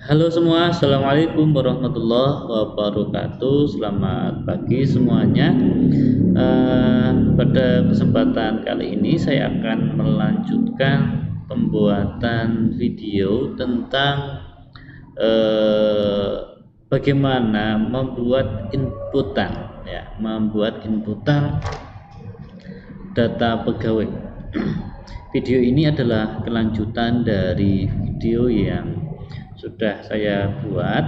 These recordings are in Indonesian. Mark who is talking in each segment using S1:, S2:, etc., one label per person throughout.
S1: Halo semua, Assalamualaikum warahmatullahi wabarakatuh. Selamat pagi semuanya. Pada kesempatan kali ini saya akan melanjutkan pembuatan video tentang bagaimana membuat inputan, membuat inputan data pegawai. Video ini adalah kelanjutan dari video yang sudah saya buat,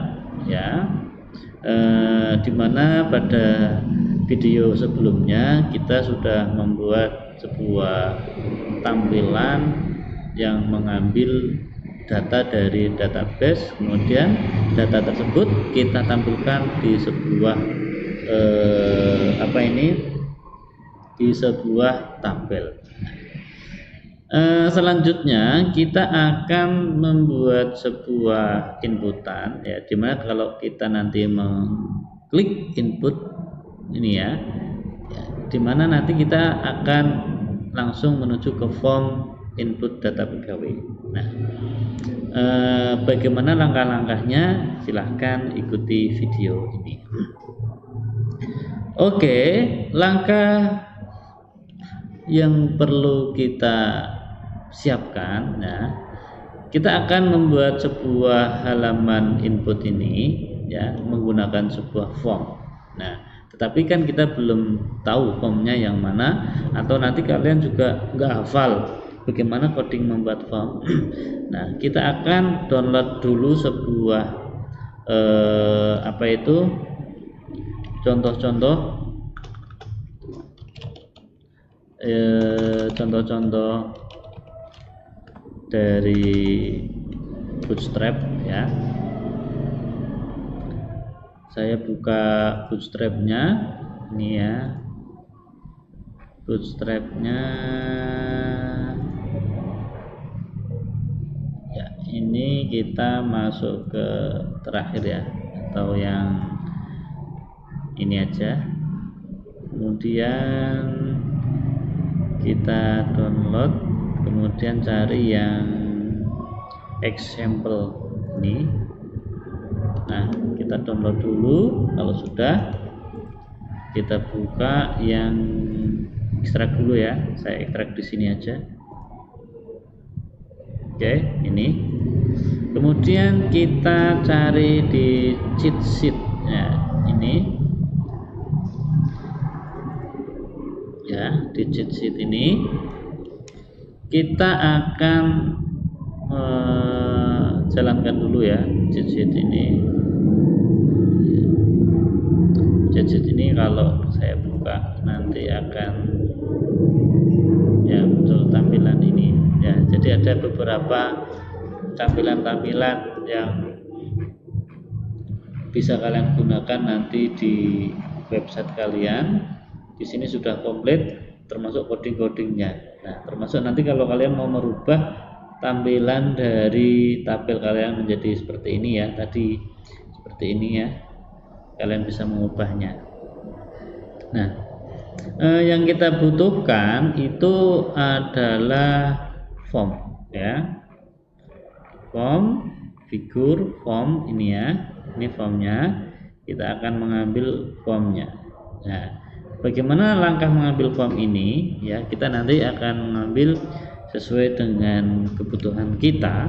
S1: dimana pada video sebelumnya kita sudah membuat sebuah tampilan yang mengambil data dari database, kemudian data tersebut kita tampilkan di sebuah di sebuah tabel. Selanjutnya kita akan membuat sebuah inputan, dimana kalau kita nanti mengklik input ini dimana nanti kita akan langsung menuju ke form input data pegawai. Nah, bagaimana langkah-langkahnya? Silahkan ikuti video ini. Oke, langkah yang perlu kita siapkan, kita akan membuat sebuah halaman input ini menggunakan sebuah form. Tetapi kan kita belum tahu formnya yang mana, atau nanti kalian juga nggak hafal bagaimana coding membuat form. Kita akan download dulu sebuah contoh-contoh dari Bootstrap. Saya buka Bootstrapnya ini Bootstrapnya ini kita masuk ke terakhir atau yang ini aja, kemudian kita download, kemudian cari yang example ini. Kita download dulu. Kalau sudah, kita buka yang ekstrak dulu saya ekstrak di sini aja. Oke, ini. Kemudian kita cari di cheat sheet ini. Di cheat sheet ini kita akan jalankan dulu cheat sheet ini. Cheat sheet ini kalau saya buka nanti akan muncul tampilan ini. Jadi ada beberapa tampilan-tampilan yang bisa kalian gunakan nanti di website kalian. Di sini sudah komplit termasuk coding-codingnya. Termasuk nanti kalau kalian mau merubah tampilan dari tabel kalian menjadi seperti ini tadi seperti ini kalian bisa mengubahnya. Yang kita butuhkan itu adalah form form, figur, form ini ini formnya. Kita akan mengambil formnya. Bagaimana langkah mengambil form ini? Kita nanti akan mengambil sesuai dengan kebutuhan kita,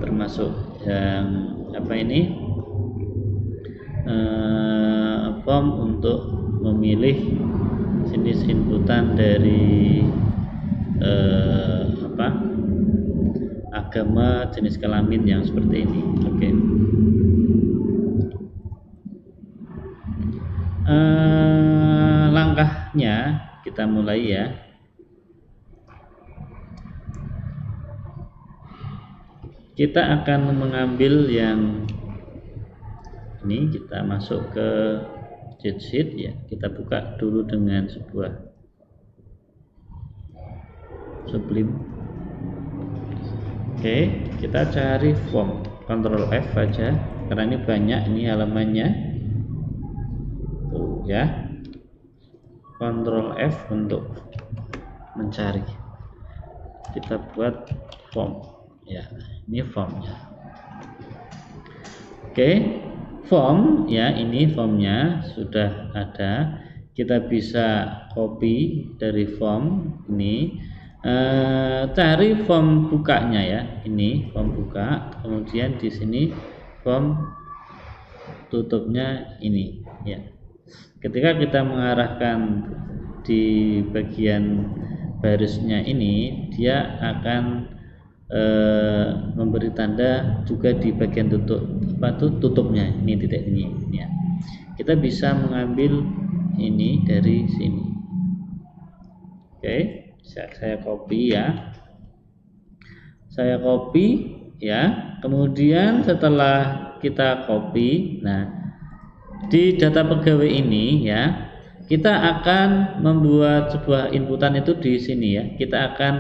S1: termasuk yang form untuk memilih jenis inputan dari agama, jenis kelamin yang seperti ini. Oke. Langkahnya kita mulai kita akan mengambil yang ini, kita masuk ke cheat sheet kita buka dulu dengan sebuah Sublime. Oke, kita cari form, Ctrl F aja karena ini banyak ini halamannya. Ctrl F untuk mencari. Kita buat form ini formnya. Oke, form ya, ini formnya sudah ada. Kita bisa copy dari form ini, cari form bukanya ya, ini form buka, kemudian di sini form tutupnya ini ya. Ketika kita mengarahkan di bagian barisnya ini, dia akan memberi tanda juga di bagian tutupnya, ini titik ini ya. Kita bisa mengambil ini dari sini. Oke, saya copy ya, saya copy ya. Kemudian setelah kita copy, nah di data pegawai ini ya, kita akan membuat sebuah inputan itu di sini ya. Kita akan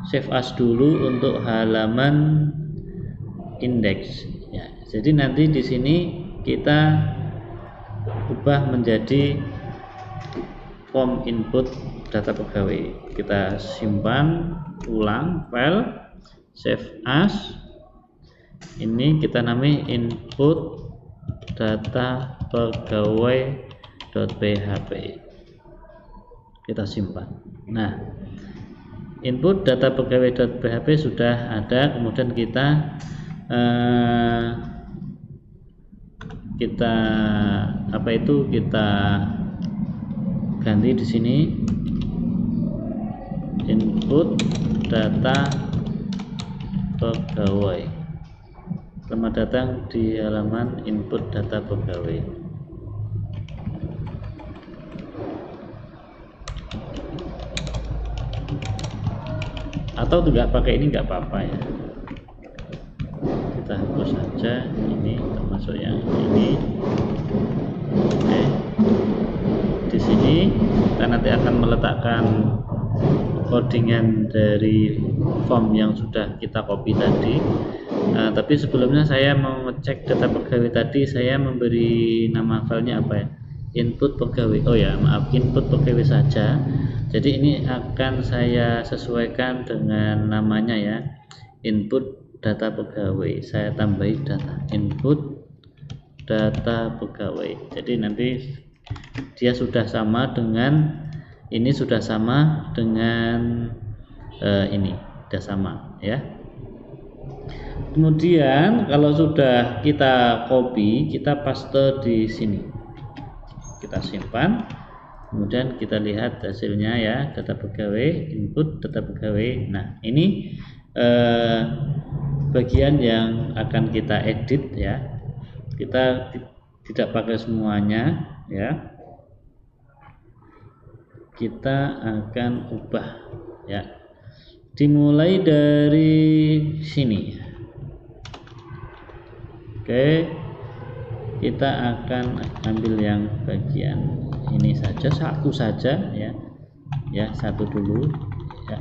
S1: save as dulu untuk halaman index ya. Jadi nanti di sini kita ubah menjadi form input data pegawai. Kita simpan ulang file, save as. Ini kita namai input data pegawai.php. Kita simpan. Nah, input data pegawai.php sudah ada. Kemudian kita ganti di sini input data pegawai. Selamat datang di halaman input data pegawai. Atau tidak pakai ini nggak apa-apa ya, kita hapus saja ini, termasuk yang ini. Oke, di sini kita nanti akan meletakkan codingan dari form yang sudah kita copy tadi. Tapi sebelumnya saya mau ngecek data pegawai tadi, saya memberi nama filenya apa ya, input pegawai. Oh ya, maaf, input pegawai saja. Jadi ini akan saya sesuaikan dengan namanya ya, input data pegawai. Saya tambahi data input data pegawai. Jadi nanti dia sudah sama dengan ini, sudah sama dengan ini, sudah sama ya. Kemudian kalau sudah kita copy, kita paste di sini, kita simpan. Kemudian kita lihat hasilnya ya, data pegawai, input data pegawai. Nah, ini bagian yang akan kita edit ya. Kita tidak pakai semuanya ya. Kita akan ubah ya. Dimulai dari sini. Oke. Kita akan ambil yang bagian ini saja, satu saja ya, ya satu dulu ya,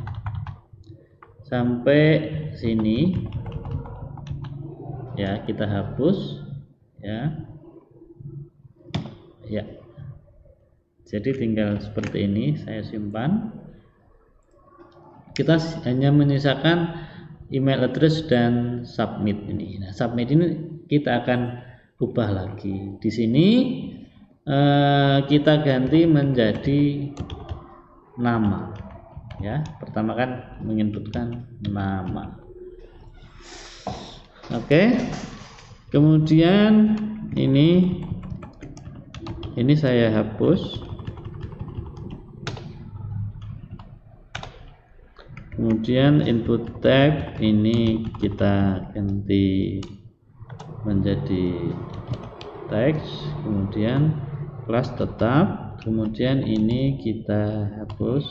S1: sampai sini ya, kita hapus ya, ya. Jadi tinggal seperti ini, saya simpan. Kita hanya menyisakan email address dan submit ini. Nah, submit ini kita akan ubah lagi. Di sini kita ganti menjadi nama ya. Pertama kan menginputkan nama. Oke. Kemudian ini saya hapus. Kemudian input tag ini kita ganti menjadi teks. Kemudian kelas tetap, kemudian ini kita hapus.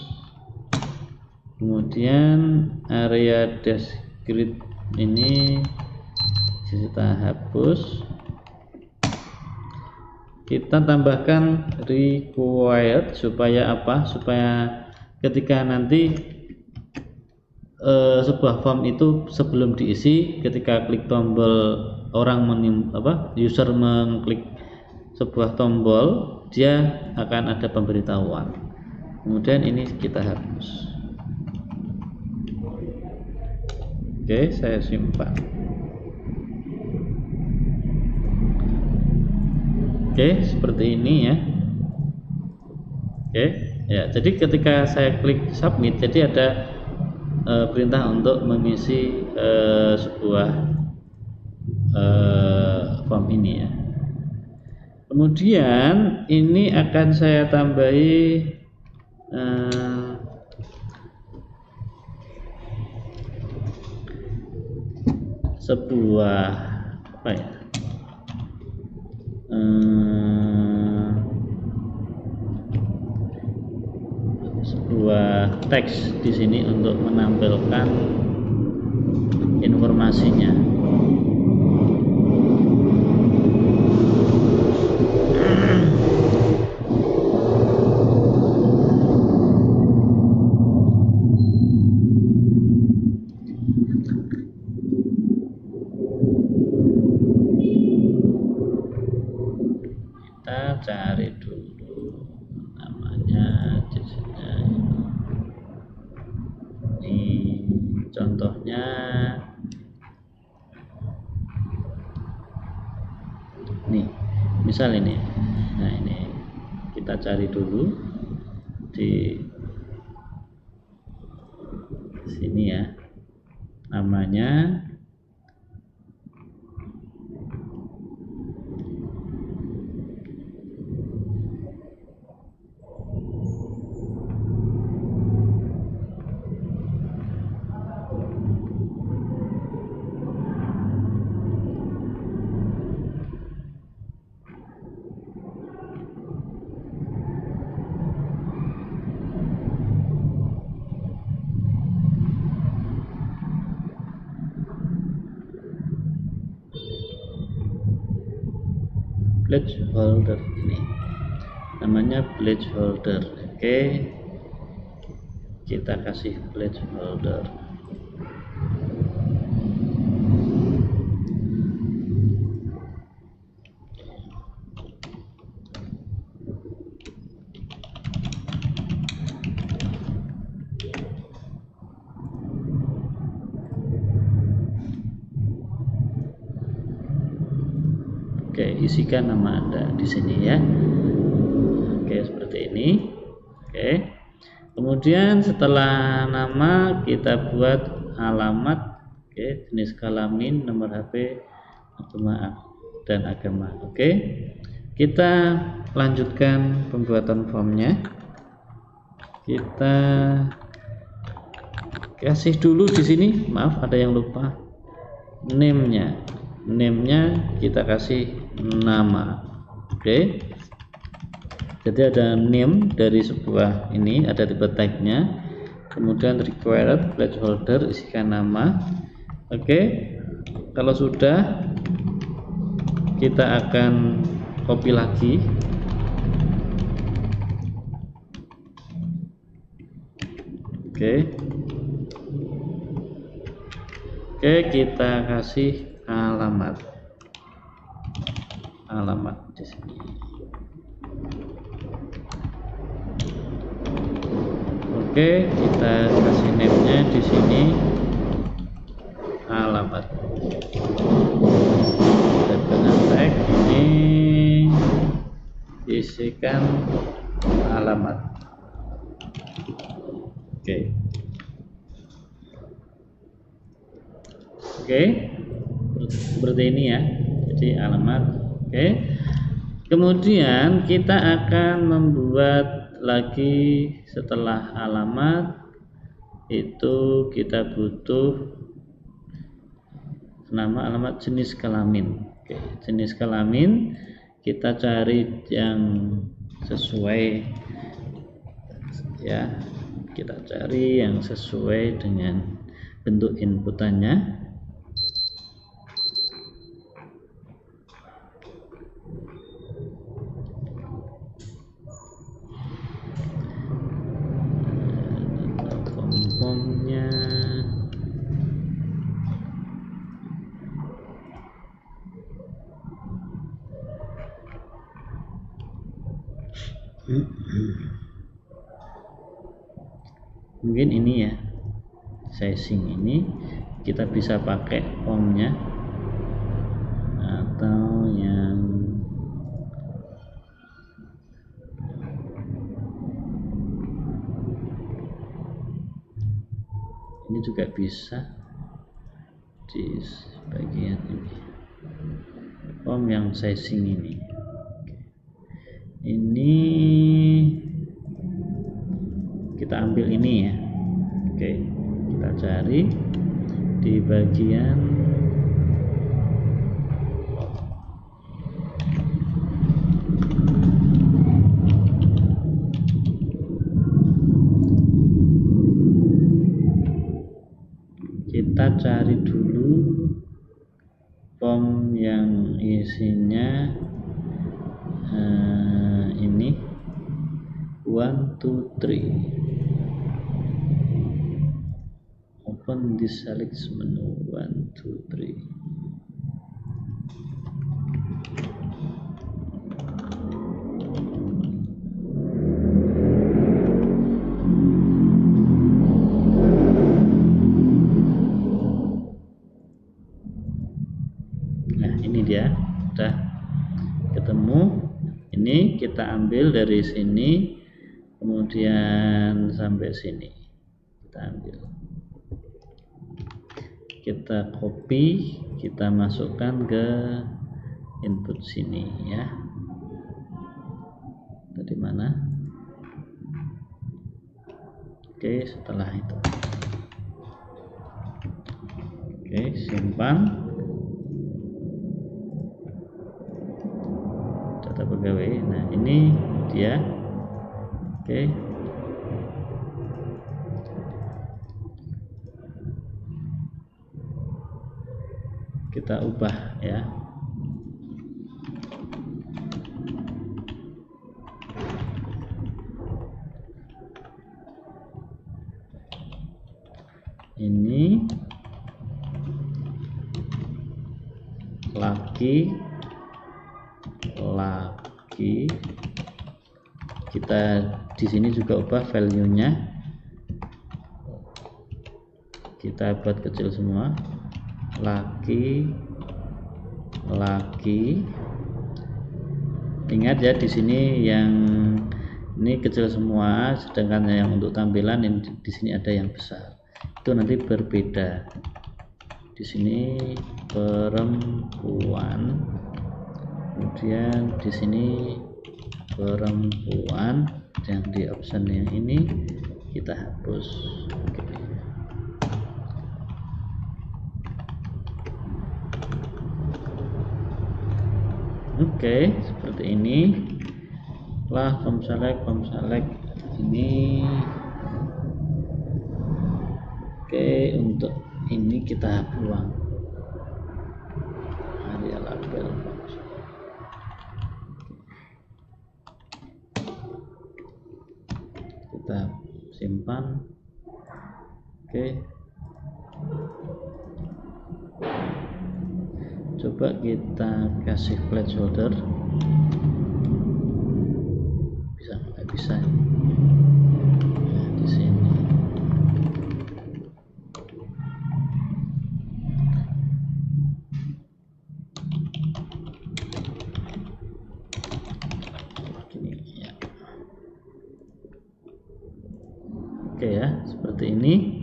S1: Kemudian area descript ini kita hapus. Kita tambahkan required supaya apa? Supaya ketika nanti sebuah form itu sebelum diisi, ketika klik tombol user mengklik sebuah tombol, dia akan ada pemberitahuan. Kemudian ini kita hapus. Oke, saya simpan. Oke, seperti ini ya. Oke, ya. Jadi ketika saya klik submit, jadi ada perintah untuk mengisi sebuah form ini ya. Kemudian ini akan saya tambahi sebuah apa ya? Sebuah teks di sini untuk menampilkan informasinya. Kita cari dulu namanya jenisnya. Ini contohnya. Nih, misal ini. Nah, ini kita cari dulu di sini ya. Namanya pledge holder, ini namanya pledge holder. Oke, kita kasih pledge holder. Oke, isikan nama Anda di sini ya. Oke, seperti ini. Oke. Kemudian setelah nama kita buat alamat, oke, jenis kelamin, nomor HP, agama dan agama. Oke. Kita lanjutkan pembuatan formnya. Kita kasih dulu di sini, maaf ada yang lupa. Name-nya kita kasih nama. Oke. Jadi ada name dari sebuah ini, ada tipe tag-nya. Kemudian required pledge holder, isikan nama. Oke. Kalau sudah, kita akan copy lagi. Oke. Oke, kita kasih alamat di sini. Oke, kita kasih name-nya di sini, alamat. Dan dengan tag ini isikan alamat. Oke. Oke, seperti ini ya. Jadi alamat. Oke. Kemudian kita akan membuat lagi setelah alamat itu kita butuh nama, alamat, jenis kelamin. Oke, jenis kelamin kita cari yang sesuai ya. Kita cari yang sesuai dengan bentuk inputannya. Formnya mungkin ini ya, sizing ini kita bisa pakai formnya atau yang ini juga bisa di bagian ini form yang sizing ini kita ambil ini ya. Oke, kita cari di bagian kita cari dulu form yang isinya ini 1 2 3. Open this select menu 1 2 3. Nah, ini dia udah ketemu. Ini kita ambil dari sini, kemudian sampai sini kita ambil, kita copy, kita masukkan ke input sini ya. Tadi mana? Oke, setelah itu oke, simpan data pegawai. Nah, ini dia. Oke, kita ubah ya. Ini laki kita di sini juga ubah value-nya, kita buat kecil semua. Laki, ingat ya, di sini yang ini kecil semua, sedangkan yang untuk tampilan ini di sini ada yang besar, itu nanti berbeda. Di sini perempuan, kemudian di sini perempuan, yang di option yang ini kita hapus. Oke, seperti ini lah form select ini. Oke, untuk ini kita buang area label. Kita simpan. Oke, coba kita kasih placeholder, bisa nggak bisa? Nah, di sini gini ya. Oke ya, seperti ini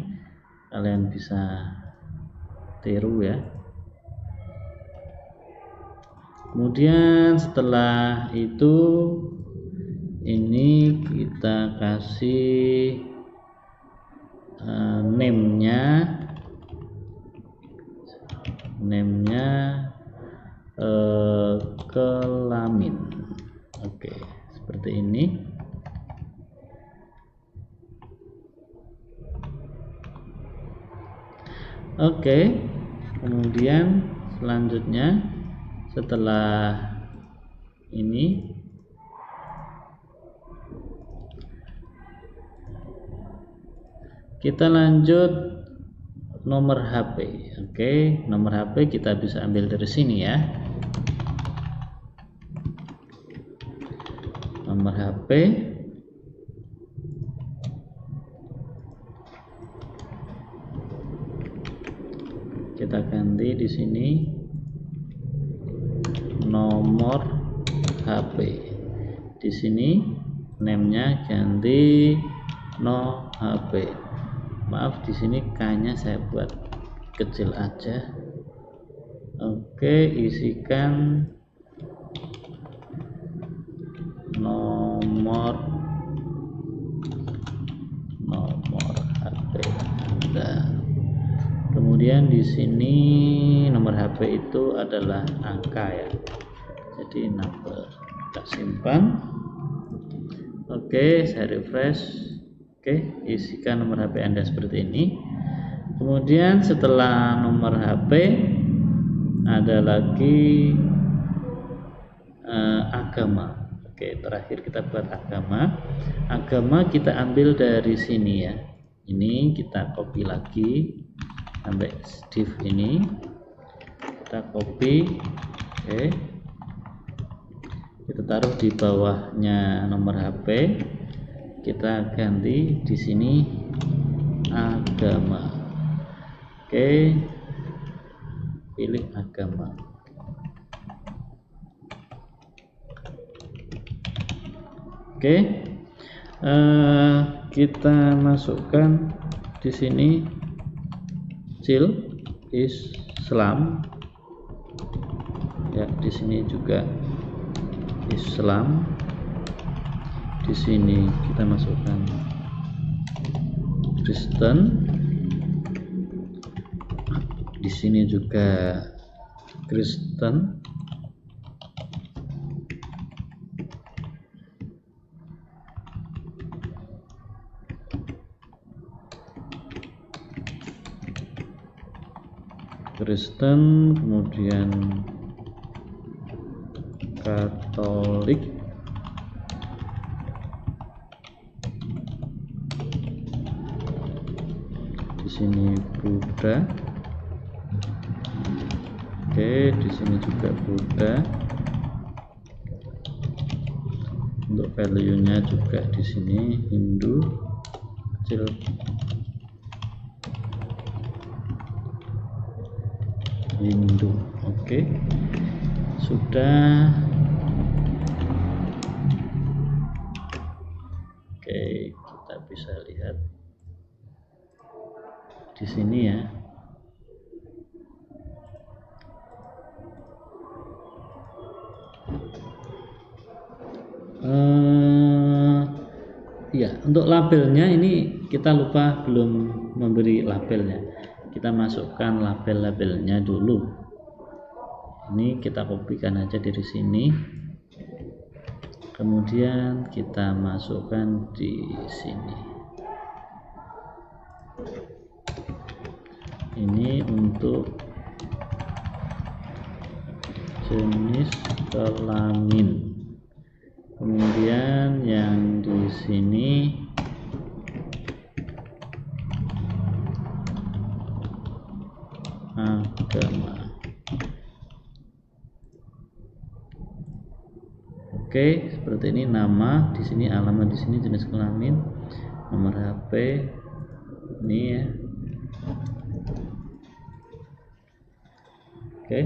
S1: kalian bisa tiru ya. Kemudian setelah itu ini kita kasih name-nya kelamin. Oke, seperti ini. Oke, kemudian selanjutnya setelah ini kita lanjut nomor HP. Oke, nomor HP kita bisa ambil dari sini ya. Nomor HP kita ganti di sini nomor HP. Di sini name-nya ganti no HP. Maaf, di sini K-nya saya buat kecil aja. Oke, isikan nomor HP Anda. Kemudian di sini nomor HP itu adalah angka ya. Jadi number, kita simpan. Oke, saya refresh. Oke, isikan nomor HP Anda seperti ini. Kemudian setelah nomor HP ada lagi agama. Oke, terakhir kita buat agama. Agama kita ambil dari sini ya. Ini kita copy lagi sampai div ini. Kita copy. Oke. Kita taruh di bawahnya nomor HP. Kita ganti di sini agama. Oke. Pilih agama. Oke, kita masukkan di sini Islam. Ya, di sini juga Islam. Di sini kita masukkan Kristen. Di sini juga Kristen. Kemudian Katolik, di sini Buddha. Oke, di sini juga Buddha. Untuk value-nya juga di sini Hindu kecil. Hindu. Oke. Sudah. Oke, kita bisa lihat di sini ya. Ya, untuk labelnya ini kita lupa belum memberi labelnya. Kita masukkan label-labelnya dulu. Ini kita kopikan aja dari sini. Kemudian kita masukkan di sini. Ini untuk jenis kelamin. Kemudian yang di sini agama. Oke, seperti ini nama, di sini alamat, di sini jenis kelamin, nomor HP. Ini ya. Oke.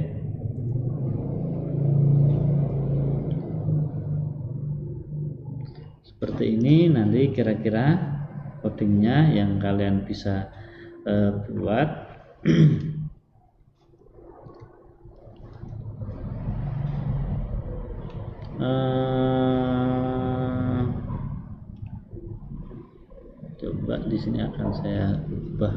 S1: Seperti ini nanti kira-kira codingnya yang kalian bisa buat. Coba di sini akan saya ubah.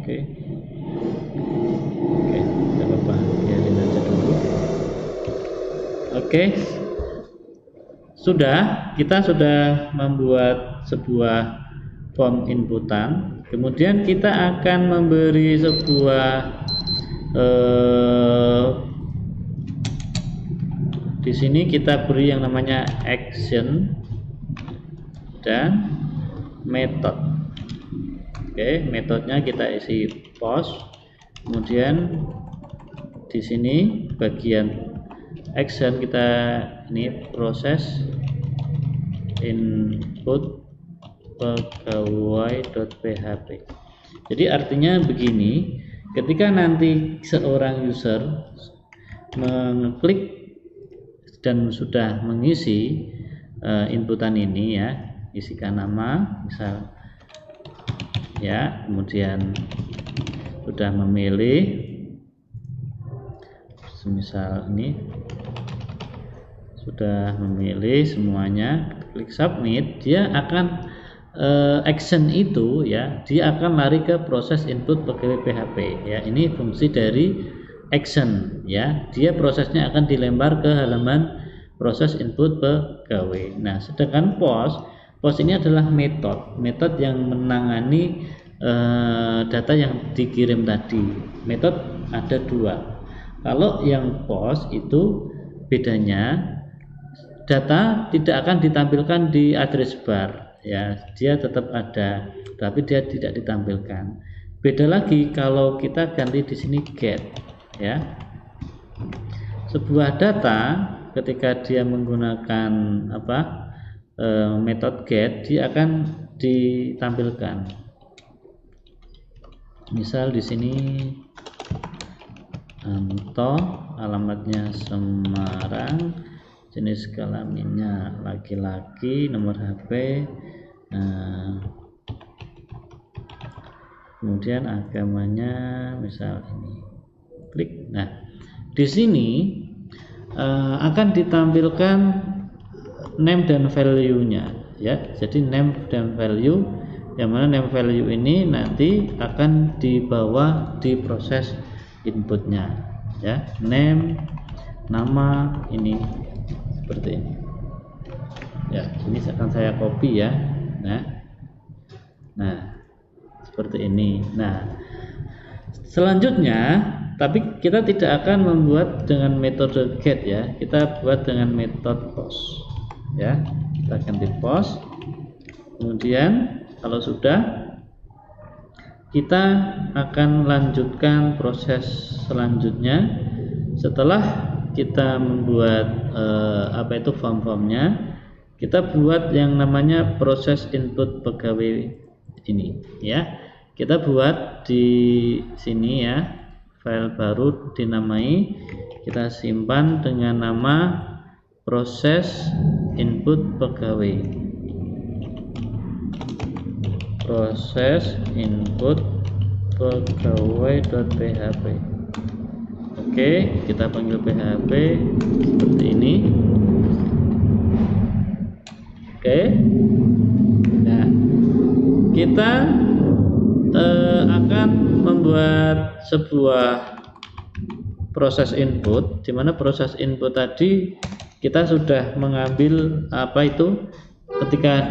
S1: Oke, tidak apa-apa, biarin aja dulu. Oke. Kita sudah membuat sebuah form inputan. Kemudian kita akan memberi sebuah di sini kita beri yang namanya action dan method. Oke, metodenya kita isi post. Kemudian di sini bagian action kita ini proses input pegawai.php. Jadi artinya begini, ketika nanti seorang user mengklik dan sudah mengisi inputan ini ya, isikan nama misal ya, kemudian sudah memilih semisal ini sudah memilih semuanya, klik submit, dia akan action itu ya, dia akan lari ke proses input pegawai PHP ya. Ini fungsi dari action ya, dia prosesnya akan dilempar ke halaman proses input pegawai. Nah, sedangkan post ini adalah metode yang menangani data yang dikirim tadi. Metode ada dua. Kalau yang post itu bedanya data tidak akan ditampilkan di address bar ya, dia tetap ada tapi dia tidak ditampilkan. Beda lagi kalau kita ganti di sini get ya. Sebuah data ketika dia menggunakan metode get, dia akan ditampilkan. Misal di sini Anto, alamatnya Semarang, jenis kelaminnya laki-laki, nomor HP, kemudian agamanya misal ini, klik. Nah, di sini akan ditampilkan name dan value-nya ya. Jadi name dan value, yang mana name value ini nanti akan dibawa di proses inputnya ya. Name, nama ini seperti ini ya. Ini akan saya copy ya. Nah seperti ini. Nah, selanjutnya, tapi kita tidak akan membuat dengan metode get ya, kita buat dengan metode post ya. Kita ganti post, kemudian kalau sudah, kita akan lanjutkan proses selanjutnya. Setelah kita membuat form-formnya, kita buat yang namanya proses input pegawai ini ya. Kita buat di sini ya, file baru dinamai, kita simpan dengan nama proses input pegawai. Proses input pegawai.php. Oke, kita panggil PHP seperti ini. Oke. Nah, kita akan membuat sebuah proses input, di mana proses input tadi kita sudah mengambil ketika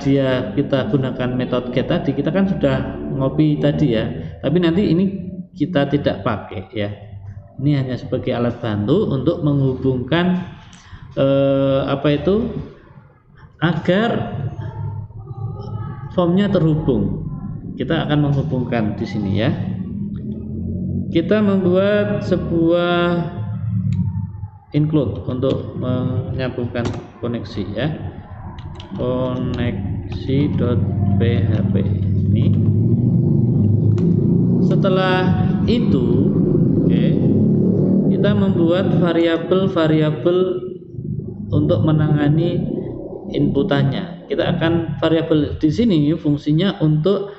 S1: kita gunakan metode get tadi, kita kan sudah ngopi tadi ya, tapi nanti ini kita tidak pakai ya. Ini hanya sebagai alat bantu untuk menghubungkan agar formnya terhubung. Kita akan menghubungkan di sini ya. Kita membuat sebuah include untuk menyambungkan koneksi ya. Koneksi.php ini. Setelah itu, kita membuat variabel-variabel untuk menangani inputannya. Kita akan variabel di sini fungsinya untuk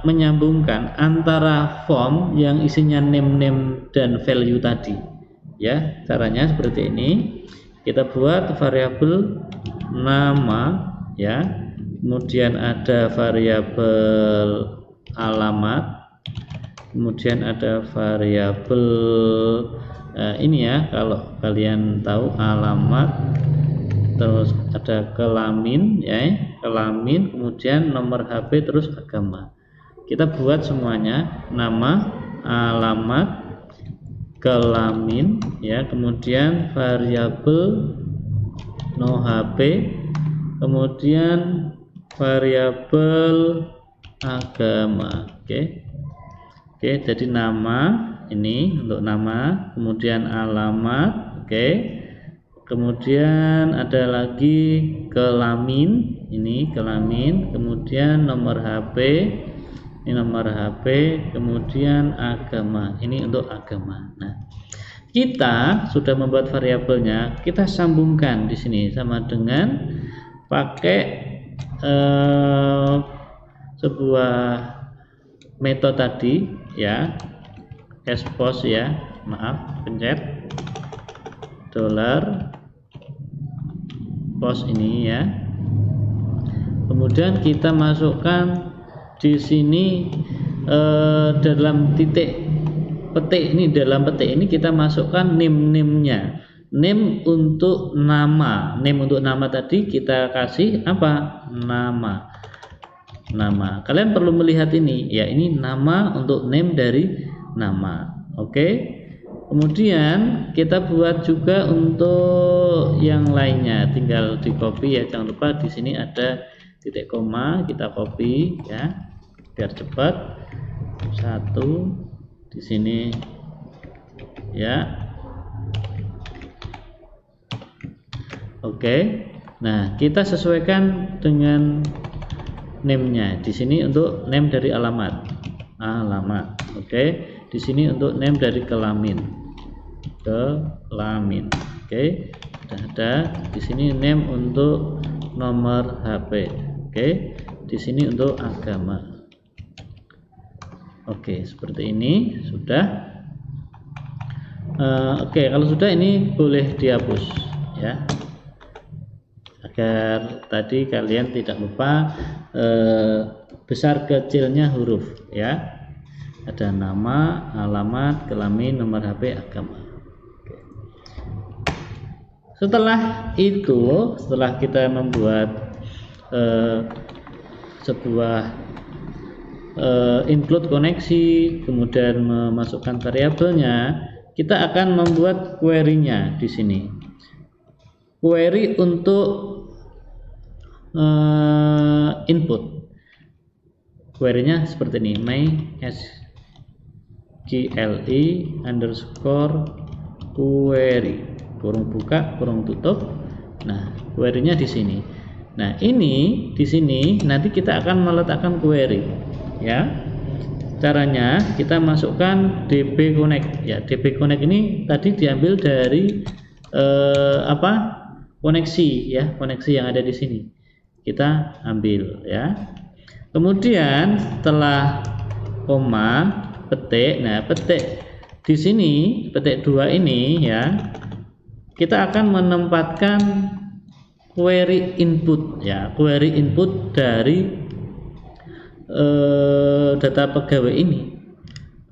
S1: menyambungkan antara form yang isinya name dan value tadi. Ya, caranya seperti ini. Kita buat variabel nama ya, kemudian ada variabel alamat, kemudian ada variabel ini ya, kalau kalian tahu alamat, terus ada kelamin ya, kelamin, kemudian nomor HP, terus agama. Kita buat semuanya, nama, alamat, kelamin ya, kemudian variabel no HP, kemudian variabel agama. Oke, jadi nama ini untuk nama, kemudian alamat, kemudian ada lagi kelamin, ini kelamin, kemudian nomor HP, ini nomor HP, kemudian agama, ini untuk agama. Nah, kita sudah membuat variabelnya, kita sambungkan di sini sama dengan pakai sebuah metode tadi ya, expose ya, maaf, pencet $post ini ya. Kemudian kita masukkan di sini dalam titik petik ini, dalam petik ini kita masukkan name-nya. Name untuk nama. Name untuk nama tadi kita kasih apa? Nama. Kalian perlu melihat ini ya, ini nama untuk name dari nama. Oke. Kemudian kita buat juga untuk yang lainnya, tinggal di copy ya. Jangan lupa di sini ada titik koma, kita copy ya biar cepat. Satu di sini ya. Oke. Nah, kita sesuaikan dengan name-nya. Di sini untuk name dari alamat. Oke. Di sini untuk name dari kelamin. Oke. Sudah ada. Di sini name untuk nomor HP. Oke. Di sini untuk agama. Oke, seperti ini sudah. Oke, kalau sudah ini boleh dihapus ya, agar tadi kalian tidak lupa besar kecilnya huruf ya. Ada nama, alamat, kelamin, nomor HP, agama. Oke. Setelah itu, setelah kita membuat sebuah include koneksi, kemudian memasukkan variabelnya, kita akan membuat query-nya di sini. Query untuk input. Query-nya seperti ini, mysqli_query, kurung buka, kurung tutup. Nah, query-nya di sini. Nah, ini di sini nanti kita akan meletakkan query ya. Caranya kita masukkan db connect ya. db connect ini tadi diambil dari koneksi ya, koneksi yang ada di sini kita ambil ya. Kemudian setelah koma petik, nah petik di sini, petik 2 ini ya, kita akan menempatkan query input ya, query input dari data pegawai ini.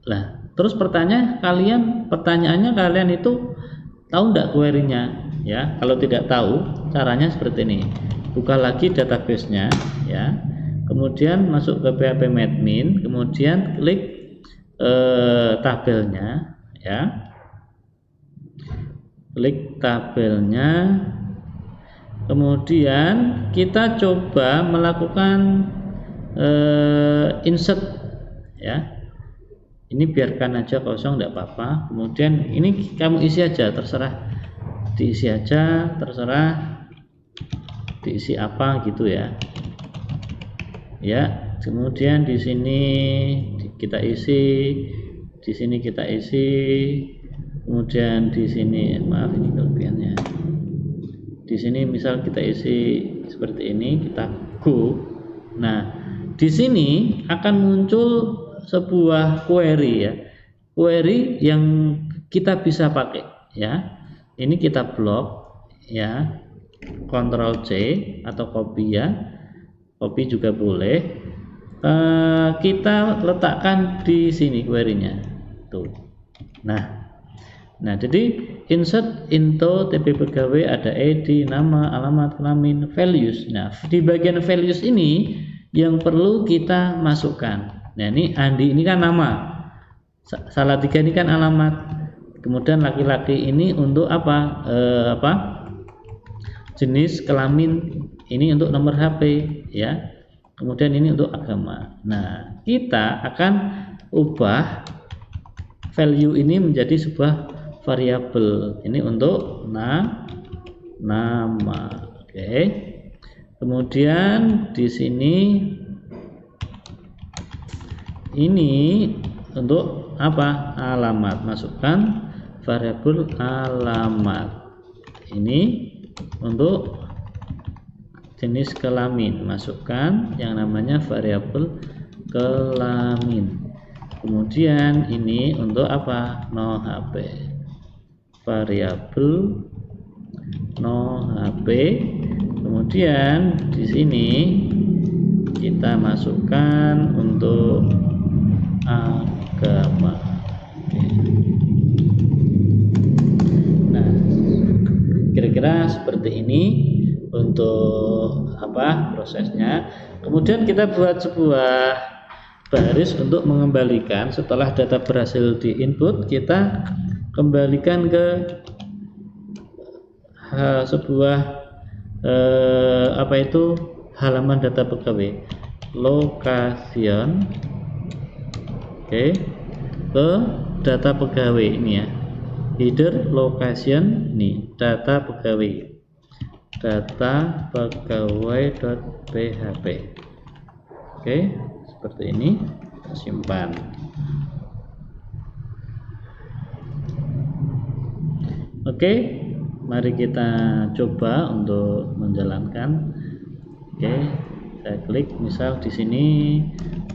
S1: Lah, terus pertanyaannya kalian itu tahu enggak query-nya ya? Kalau tidak tahu, caranya seperti ini. Buka lagi database-nya ya. Kemudian masuk ke phpMadmin, kemudian klik tabelnya ya. Klik tabelnya. Kemudian kita coba melakukan insert ya. Ini biarkan aja kosong, tidak apa-apa. Kemudian ini kamu isi aja, terserah diisi aja, terserah diisi apa gitu ya. Ya, kemudian di sini kita isi, di sini kita isi, kemudian di sini, maaf ini kelebihannya. Di sini misal kita isi seperti ini, kita go. Nah, di sini akan muncul sebuah query ya, query yang kita bisa pakai ya. Ini kita blok ya, Ctrl C atau copy ya, copy juga boleh. Kita letakkan di sini query-nya tuh. Nah, jadi insert into TP pegawai ada ID, nama, alamat, kelamin, values. Nah, di bagian values ini yang perlu kita masukkan. Nah, ini Andi ini kan nama, Salatiga ini kan alamat, kemudian laki-laki ini untuk jenis kelamin, ini untuk nomor HP ya, kemudian ini untuk agama. Nah, kita akan ubah value ini menjadi sebuah variabel. Ini untuk nama. Oke. Kemudian di sini ini untuk apa? Alamat. Masukkan variabel alamat. Ini untuk jenis kelamin. Masukkan yang namanya variabel kelamin. Kemudian ini untuk apa? No HP. Variabel no HP. Kemudian di sini kita masukkan untuk agama. Nah, kira-kira seperti ini untuk apa prosesnya. Kemudian kita buat sebuah baris untuk mengembalikan setelah data berhasil di input, kita kembalikan ke sebuah apa itu halaman data pegawai location, oke, ke data pegawai ini ya, header location ini data pegawai.php. Oke, seperti ini. Kita simpan. Oke, mari kita coba untuk menjalankan. Oke, saya klik misal di sini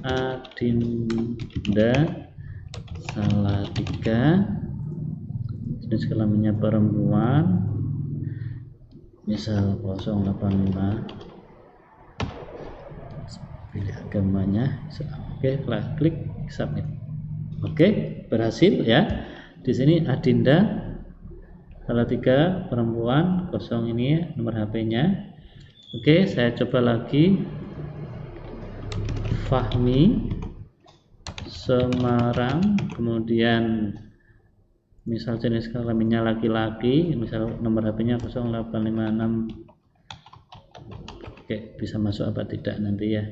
S1: Adinda Salatiga, jenis kelaminnya perempuan, misal 085, pilih agamanya. Oke, klik submit. Oke, berhasil ya. Di sini Adinda Salatiga perempuan, kosong ini ya, nomor HP-nya. Oke, saya coba lagi. Fahmi Semarang, kemudian misal jenis kelaminnya laki-laki, misal nomor HP-nya 0856. Oke, bisa masuk apa tidak nanti ya.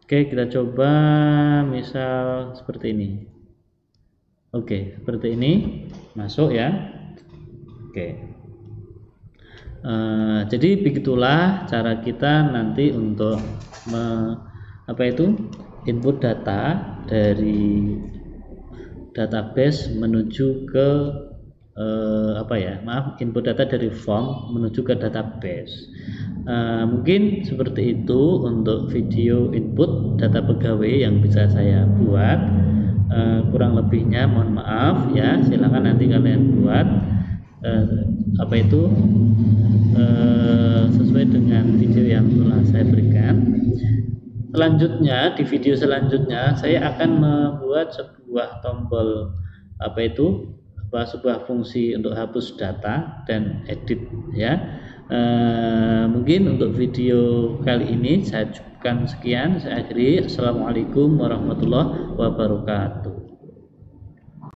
S1: Oke, kita coba misal seperti ini. Oke, seperti ini masuk ya. Oke, jadi begitulah cara kita nanti untuk input data dari database menuju ke input data dari form menuju ke database. Mungkin seperti itu untuk video input data pegawai yang bisa saya buat. Kurang lebihnya mohon maaf ya, silakan nanti kalian buat sesuai dengan video yang telah saya berikan. Selanjutnya, di video selanjutnya saya akan membuat sebuah tombol sebuah fungsi untuk hapus data dan edit ya. Mungkin untuk video kali ini saya cukupkan sekian. Saya akhiri. Assalamualaikum warahmatullahi wabarakatuh.